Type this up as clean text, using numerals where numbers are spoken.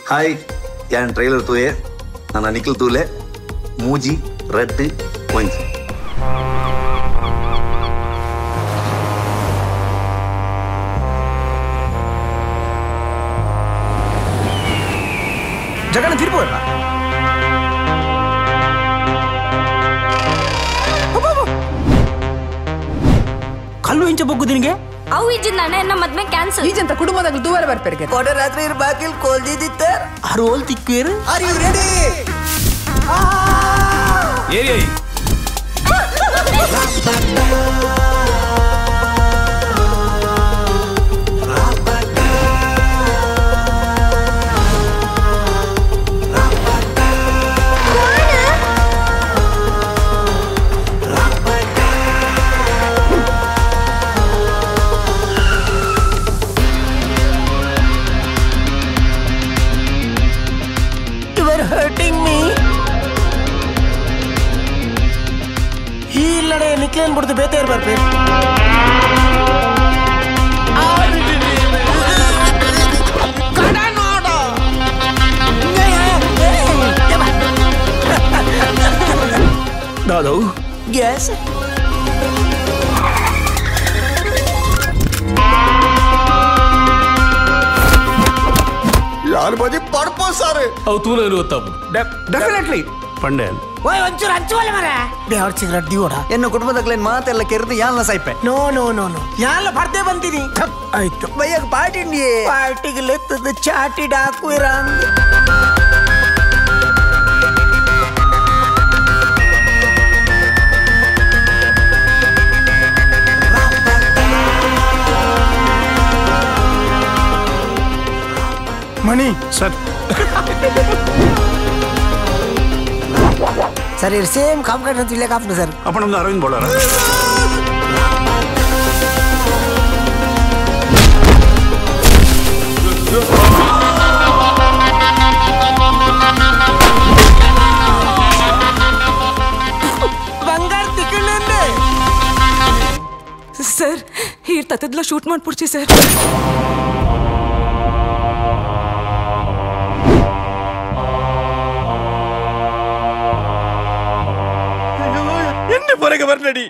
Hi ಯಾನ್ trailer ತೂಯೆ ನನ್ನ ನಿಖಿಲ್ ತೂಲೆ ಮೂಜಿ ರೆಡ್ ಒಂಜಿ ಜಗಣ ತಿರ್ಬೋಲ್ಲ ಕಲ್ಲು ಇಂಚ ಬೊಗ್ಗು ನಿನಗೆ ಅವು ಇಜ್ಜಿನ ಅಣ್ಣ ಮದ್ವೆ ಕ್ಯಾನ್ಸಲ್ ಈಜಂತ ಕುಟುಂಬದಾಗ ದೂರ ಬರ್ಪೇರಿಗೆ ಕೊಡ ರಾತ್ರಿ ಬಾಕಿಲ್ ಕೋಲ್ದಿದ್ದಿತ್ತ ಅರೋಲ್ ತಿಕ್ಕೇರು ಆರ್ ಯು ರೆಡಿ ಏರಿಯೈ hurting me. ಈ ಲಡೆ ನಿಕ್ಲೇನ್ ಬಿಡ್ದು ಬೇತೇರ್ ಬರ್ಪೇ ದಾದೌ ಗ್ಯಾಸ್ ಯಾರ ಬದಿ ಪಡ್ಪೋ ಸಾರೆ ಅವು ತೂನ ಇರುವತ್ತವು ಡೆಫಿನೆಟ್ಲಿ ಪಂಡೇನ್ ಓಯ್ ಒಂಚೂರು ಹಂಚುವಲ್ಲ ಮರ ದೇವ್ರ ಸಿಗರೇಟ್ ದಿವೋಡ ಎನ್ನು ಕುಟುಂಬದಾಗ್ಲೇನ್ ಮಾತೆಲ್ಲ ಕೆರೆದು ಯಾನ್ಲ ಸಾಯ್ಪೆ ನೋ ನೋ ನೋ ನೋ ಯಾನ್ಲ ಬರ್ದೇ ಬಂತೀನಿ ಆಯ್ತು ಬಯ್ಯಾಗ ಪಾಟಿಂಡಿ ಪಾರ್ಟಿಗೆ ಲೆತ್ತದ ಚಾಟಿ ಡಾಕುವಿರ ಮಣಿ ಸರ್ सर ये सेम काम करना तुझे काम सर अपन हम अरविंद बोल रहा बंगार तिकड़ने ಸರ್ ಈ ತತ್ತದ್ಲ ಶೂಟ್ ಮಾಡ್ಬಿಡ್ಚಿ ಸರ್ ಎನ್ನೆ ಪೊರೆಗೆ ಬರ್ನಡಿ